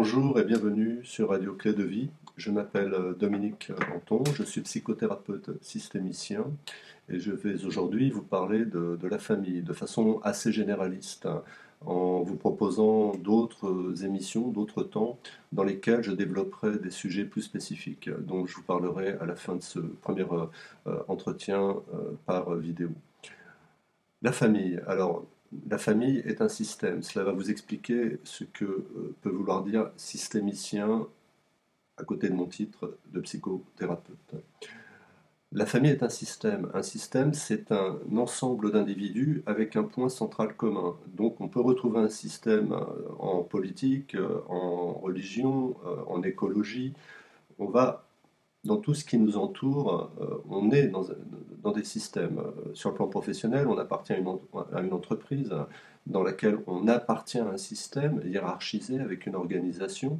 Bonjour et bienvenue sur Radio Clé de Vie. Je m'appelle Dominique Danton, je suis psychothérapeute systémicien et je vais aujourd'hui vous parler de la famille de façon assez généraliste, hein, en vous proposant d'autres émissions, d'autres temps dans lesquels je développerai des sujets plus spécifiques dont je vous parlerai à la fin de ce premier entretien par vidéo. La famille. Alors, la famille est un système. Cela va vous expliquer ce que peut vouloir dire systémicien à côté de mon titre de psychothérapeute. La famille est un système. Un système, c'est un ensemble d'individus avec un point central commun. Donc, on peut retrouver un système en politique, en religion, en écologie. On va dans tout ce qui nous entoure, on est dans des systèmes. Sur le plan professionnel, on appartient à une entreprise dans laquelle on appartient à un système hiérarchisé avec une organisation.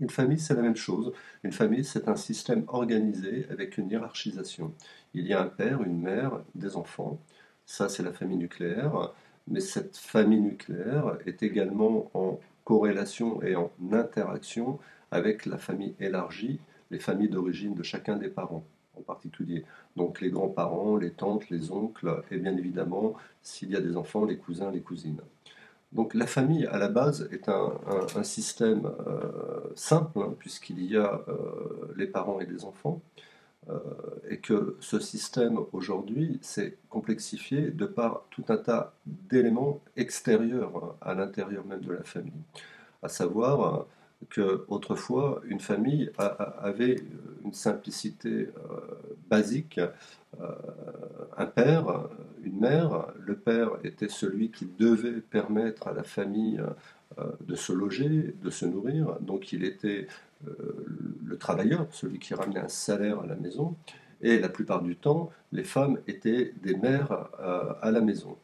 Une famille, c'est la même chose. Une famille, c'est un système organisé avec une hiérarchisation. Il y a un père, une mère, des enfants. Ça, c'est la famille nucléaire. Mais cette famille nucléaire est également en corrélation et en interaction avec la famille élargie, les familles d'origine de chacun des parents en particulier. Donc les grands-parents, les tantes, les oncles, et bien évidemment, s'il y a des enfants, les cousins, les cousines. Donc la famille, à la base, est un système simple, hein, puisqu'il y a les parents et les enfants, euh, et que ce système, aujourd'hui, s'est complexifié de par tout un tas d'éléments extérieurs à l'intérieur même de la famille. À savoir que autrefois une famille avait une simplicité basique, euh, un père, une mère. Le père était celui qui devait permettre à la famille de se loger, de se nourrir, donc il était euh, le travailleur, celui qui ramenait un salaire à la maison, et la plupart du temps, les femmes étaient des mères à la maison,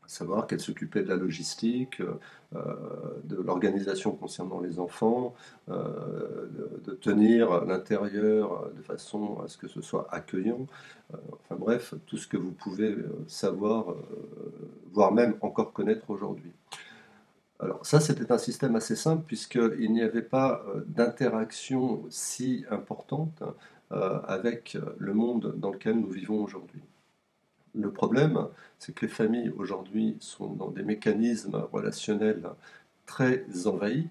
à savoir qu'elle s'occupait de la logistique, de l'organisation concernant les enfants, de tenir l'intérieur de façon à ce que ce soit accueillant, enfin bref, tout ce que vous pouvez savoir, voire même encore connaître aujourd'hui. Alors ça, c'était un système assez simple puisqu'il n'y avait pas d'interaction si importante avec le monde dans lequel nous vivons aujourd'hui. Le problème, c'est que les familles aujourd'hui sont dans des mécanismes relationnels très envahis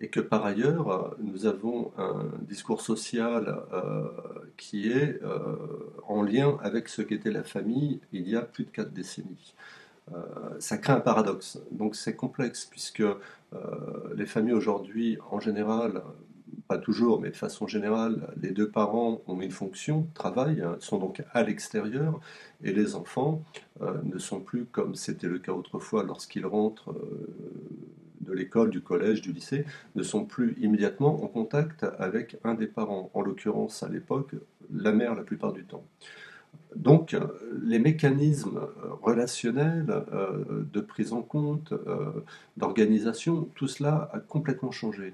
et que par ailleurs, nous avons un discours social qui est en lien avec ce qu'était la famille il y a plus de 4 décennies. Ça crée un paradoxe. Donc c'est complexe puisque les familles aujourd'hui, en général, pas toujours, mais de façon générale, les deux parents ont une fonction, travaillent, hein, sont donc à l'extérieur, et les enfants ne sont plus comme c'était le cas autrefois lorsqu'ils rentrent de l'école, du collège, du lycée, ne sont plus immédiatement en contact avec un des parents, en l'occurrence à l'époque, la mère la plupart du temps. Donc, les mécanismes relationnels de prise en compte, d'organisation, tout cela a complètement changé.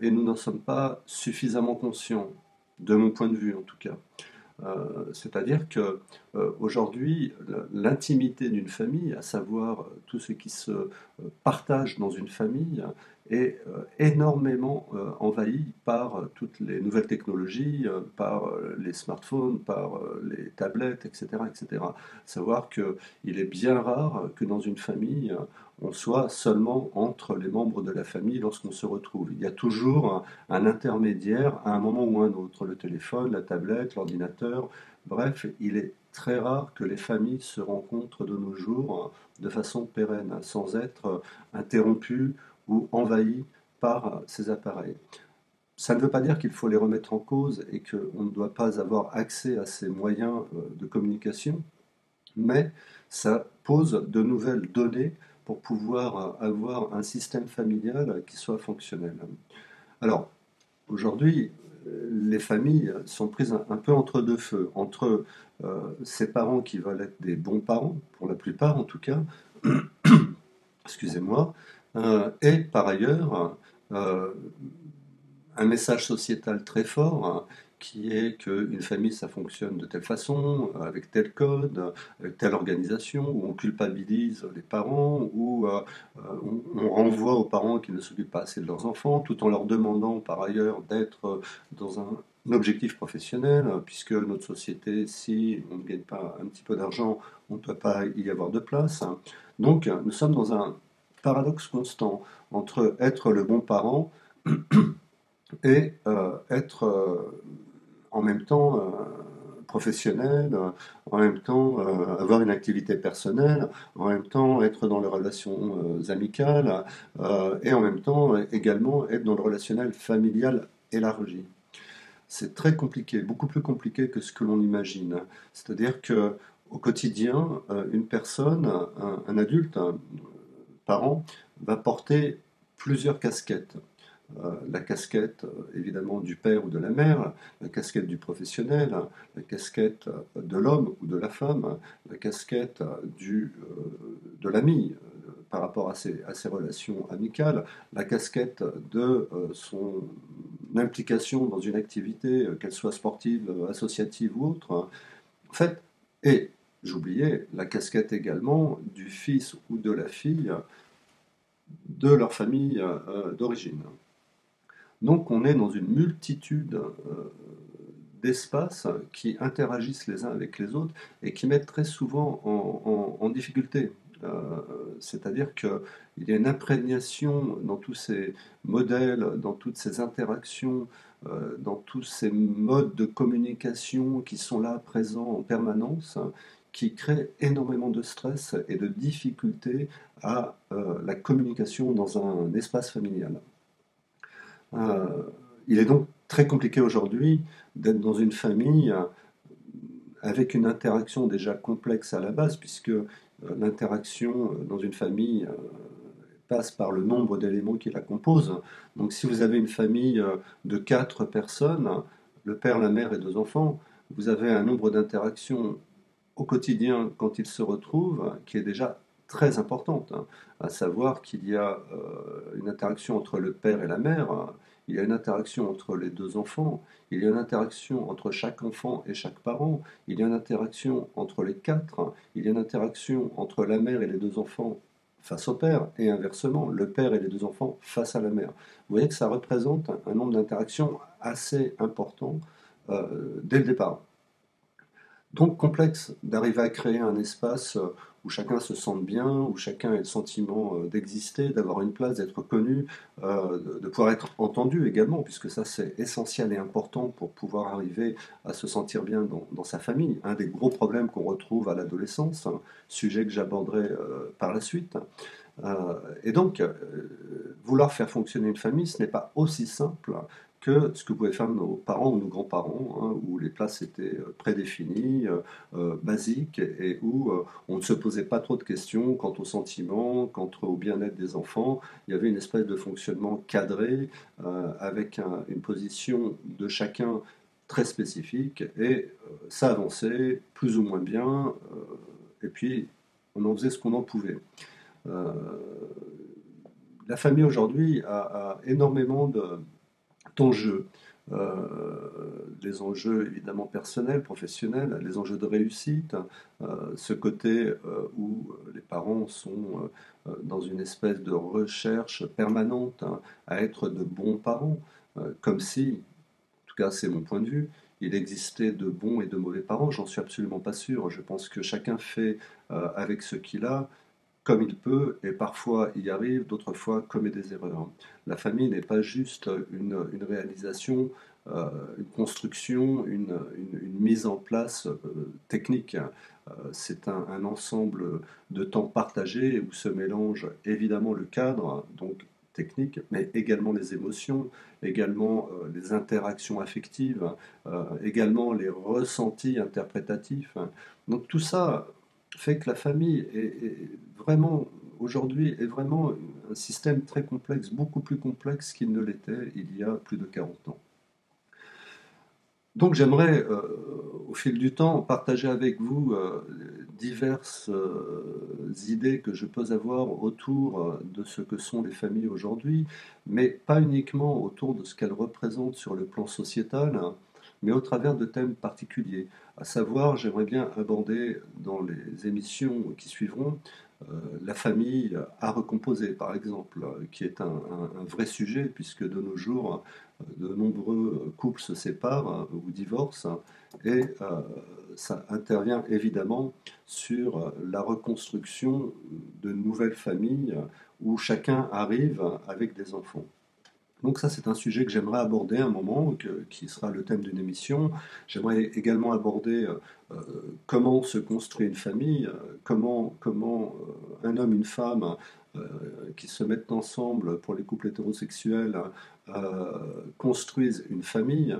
Et nous n'en sommes pas suffisamment conscients, de mon point de vue en tout cas. C'est-à-dire que aujourd'hui, l'intimité d'une famille, à savoir tout ce qui se partage dans une famille, est énormément envahi par toutes les nouvelles technologies, par les smartphones, par les tablettes, etc., etc. Savoir qu'il est bien rare que dans une famille, on soit seulement entre les membres de la famille lorsqu'on se retrouve. Il y a toujours un intermédiaire à un moment ou un autre, le téléphone, la tablette, l'ordinateur. Bref, il est très rare que les familles se rencontrent de nos jours de façon pérenne, sans être interrompues ou envahies par ces appareils. Ça ne veut pas dire qu'il faut les remettre en cause et qu'on ne doit pas avoir accès à ces moyens de communication, mais ça pose de nouvelles données pour pouvoir avoir un système familial qui soit fonctionnel. Alors, aujourd'hui, les familles sont prises un peu entre deux feux, entre ces parents qui veulent être des bons parents, pour la plupart en tout cas, excusez-moi, et par ailleurs, euh, un message sociétal très fort, hein, qui est qu'une famille, ça fonctionne de telle façon, avec tel code, avec telle organisation, où on culpabilise les parents, où on renvoie aux parents qui ne s'occupent pas assez de leurs enfants, tout en leur demandant par ailleurs d'être dans un objectif professionnel, puisque notre société, si on ne gagne pas un petit peu d'argent, on ne peut pas y avoir de place. Donc, nous sommes dans un paradoxe constant entre être le bon parent et être en même temps professionnel, en même temps avoir une activité personnelle, en même temps être dans les relations amicales et en même temps également être dans le relationnel familial élargi. C'est très compliqué, beaucoup plus compliqué que ce que l'on imagine. C'est-à-dire que au quotidien, une personne, un adulte, un parent, va porter plusieurs casquettes. La casquette évidemment du père ou de la mère, la casquette du professionnel, la casquette de l'homme ou de la femme, la casquette de l'ami par rapport à ses relations amicales, la casquette de son implication dans une activité, qu'elle soit sportive, associative ou autre. En fait, et j'oubliais la casquette également du fils ou de la fille de leur famille d'origine. Donc on est dans une multitude d'espaces qui interagissent les uns avec les autres et qui mettent très souvent en difficulté. Euh, C'est-à-dire qu'il y a une imprégnation dans tous ces modèles, dans toutes ces interactions, dans tous ces modes de communication qui sont là présents en permanence, qui créent énormément de stress et de difficultés à la communication dans un espace familial. Euh, il est donc très compliqué aujourd'hui d'être dans une famille avec une interaction déjà complexe à la base, puisque l'interaction dans une famille passe par le nombre d'éléments qui la composent. Donc si vous avez une famille de 4 personnes, le père, la mère et 2 enfants, vous avez un nombre d'interactions au quotidien quand ils se retrouvent qui est déjà très importante, hein, à savoir qu'il y a une interaction entre le père et la mère, hein, il y a une interaction entre les 2 enfants, il y a une interaction entre chaque enfant et chaque parent, il y a une interaction entre les 4, hein, il y a une interaction entre la mère et les 2 enfants face au père, et inversement, le père et les 2 enfants face à la mère. Vous voyez que ça représente un nombre d'interactions assez important dès le départ. Donc complexe d'arriver à créer un espace où chacun se sente bien, où chacun ait le sentiment d'exister, d'avoir une place, d'être connu, de pouvoir être entendu également, puisque ça c'est essentiel et important pour pouvoir arriver à se sentir bien dans sa famille. Un des gros problèmes qu'on retrouve à l'adolescence, un sujet que j'aborderai par la suite. Et donc, vouloir faire fonctionner une famille, ce n'est pas aussi simple que ce que pouvaient faire nos parents ou nos grands-parents, hein, où les places étaient prédéfinies, basiques, et où on ne se posait pas trop de questions quant aux sentiments, quant au bien-être des enfants. Il y avait une espèce de fonctionnement cadré, avec une position de chacun très spécifique, et ça avançait plus ou moins bien, et puis on en faisait ce qu'on en pouvait. Euh, la famille aujourd'hui a énormément d'enjeux. Les enjeux évidemment personnels, professionnels, les enjeux de réussite, ce côté où les parents sont dans une espèce de recherche permanente, hein, à être de bons parents, comme si, en tout cas c'est mon point de vue, il existait de bons et de mauvais parents, j'en suis absolument pas sûr. Je pense que chacun fait avec ce qu'il a, comme il peut, et parfois il y arrive, d'autres fois commet des erreurs. La famille n'est pas juste une réalisation, une construction, une mise en place technique. C'est un ensemble de temps partagé où se mélange évidemment le cadre, donc technique, mais également les émotions, également les interactions affectives, également les ressentis interprétatifs. Donc tout ça fait que la famille est vraiment, aujourd'hui, est vraiment un système très complexe, beaucoup plus complexe qu'il ne l'était il y a plus de 40 ans. Donc j'aimerais, au fil du temps, partager avec vous diverses idées que je peux avoir autour de ce que sont les familles aujourd'hui, mais pas uniquement autour de ce qu'elles représentent sur le plan sociétal, hein, mais au travers de thèmes particuliers. À savoir, j'aimerais bien aborder dans les émissions qui suivront la famille à recomposer, par exemple, qui est un vrai sujet, puisque de nos jours, de nombreux couples se séparent ou divorcent, et ça intervient évidemment sur la reconstruction de nouvelles familles où chacun arrive avec des enfants. Donc ça, c'est un sujet que j'aimerais aborder un moment, qui sera le thème d'une émission. J'aimerais également aborder comment se construit une famille, comment un homme, une femme euh, qui se mettent ensemble pour les couples hétérosexuels construisent une famille.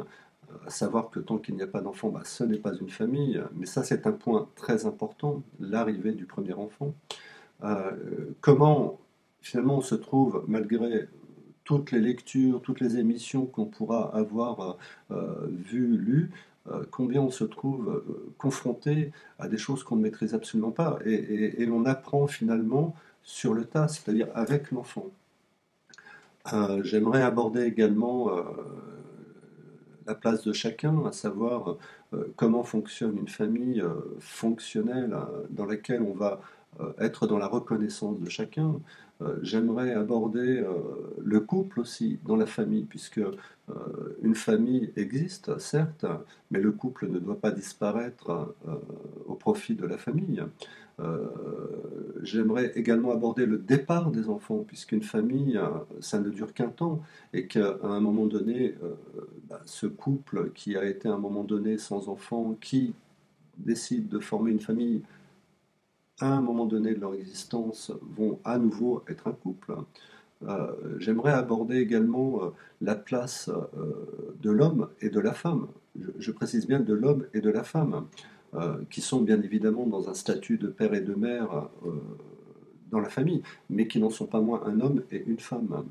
À savoir que tant qu'il n'y a pas d'enfant, bah, ce n'est pas une famille. Mais ça, c'est un point très important, l'arrivée du premier enfant. Euh, comment finalement on se trouve, malgré toutes les lectures, toutes les émissions qu'on pourra avoir vues, lues, combien on se trouve confronté à des choses qu'on ne maîtrise absolument pas. Et on apprend finalement sur le tas, c'est-à-dire avec l'enfant. J'aimerais aborder également la place de chacun, à savoir comment fonctionne une famille fonctionnelle dans laquelle on va être dans la reconnaissance de chacun. J'aimerais aborder le couple aussi dans la famille, puisque une famille existe, certes, mais le couple ne doit pas disparaître au profit de la famille. Euh, J'aimerais également aborder le départ des enfants, puisqu'une famille, ça ne dure qu'un temps, et qu'à un moment donné, ce couple qui a été à un moment donné sans enfant, qui décide de former une famille, à un moment donné de leur existence, vont à nouveau être un couple. J'aimerais aborder également la place de l'homme et de la femme. Je précise bien de l'homme et de la femme, qui sont bien évidemment dans un statut de père et de mère dans la famille, mais qui n'en sont pas moins un homme et une femme.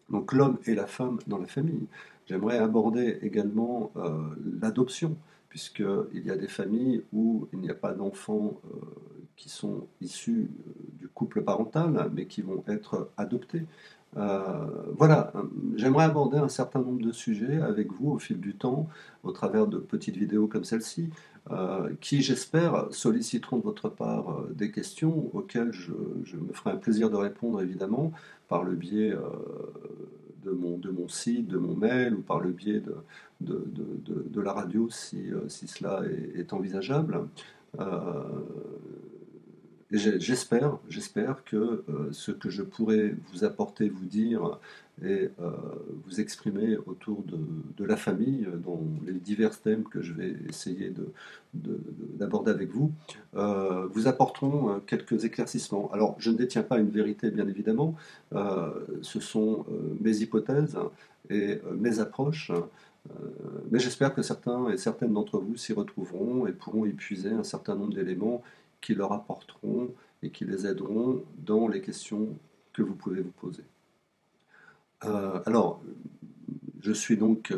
Donc l'homme et la femme dans la famille. J'aimerais aborder également l'adoption, puisqu'il y a des familles où il n'y a pas d'enfants qui sont issus du couple parental, mais qui vont être adoptés. Voilà, j'aimerais aborder un certain nombre de sujets avec vous au fil du temps, au travers de petites vidéos comme celle-ci, qui, j'espère, solliciteront de votre part des questions auxquelles je me ferai un plaisir de répondre, évidemment, par le biais de mon site, de mon mail, ou par le biais de la radio, si cela est envisageable. Euh, j'espère que ce que je pourrais vous apporter, vous dire et vous exprimer autour de la famille, dans les divers thèmes que je vais essayer d'aborder avec vous, vous apporteront quelques éclaircissements. Alors, je ne détiens pas une vérité, bien évidemment, ce sont mes hypothèses et mes approches. Mais j'espère que certains et certaines d'entre vous s'y retrouveront et pourront épuiser un certain nombre d'éléments qui leur apporteront et qui les aideront dans les questions que vous pouvez vous poser. Alors, je suis donc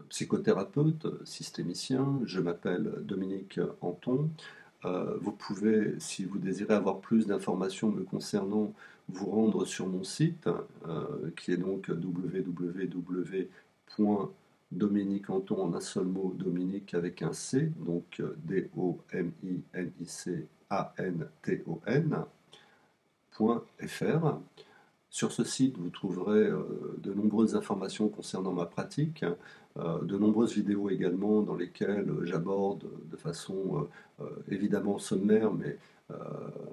psychothérapeute, systémicien, je m'appelle Dominique Anton. Vous pouvez, si vous désirez avoir plus d'informations me concernant, vous rendre sur mon site, qui est donc www.dominiqueanton, en un seul mot, Dominique avec un C, donc DOMINICANTON.fr. Sur ce site, vous trouverez de nombreuses informations concernant ma pratique, de nombreuses vidéos également dans lesquelles j'aborde de façon évidemment sommaire, mais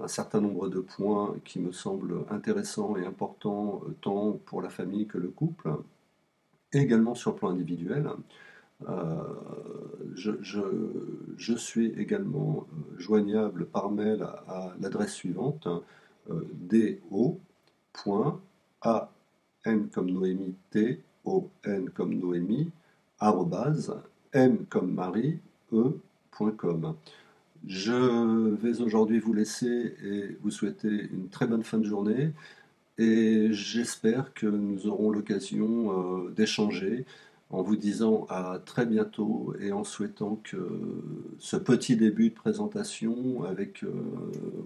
un certain nombre de points qui me semblent intéressants et importants tant pour la famille que le couple, et également sur le plan individuel. Euh, je suis également joignable par mail à l'adresse suivante, do.an comme Noémie, T-O-N comme Noémie, arrobase, M comme Marie, E.com. Je vais aujourd'hui vous laisser et vous souhaiter une très bonne fin de journée, et j'espère que nous aurons l'occasion d'échanger en vous disant à très bientôt et en souhaitant que ce petit début de présentation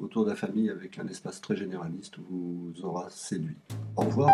autour de la famille avec un espace très généraliste vous aura séduit. Au revoir.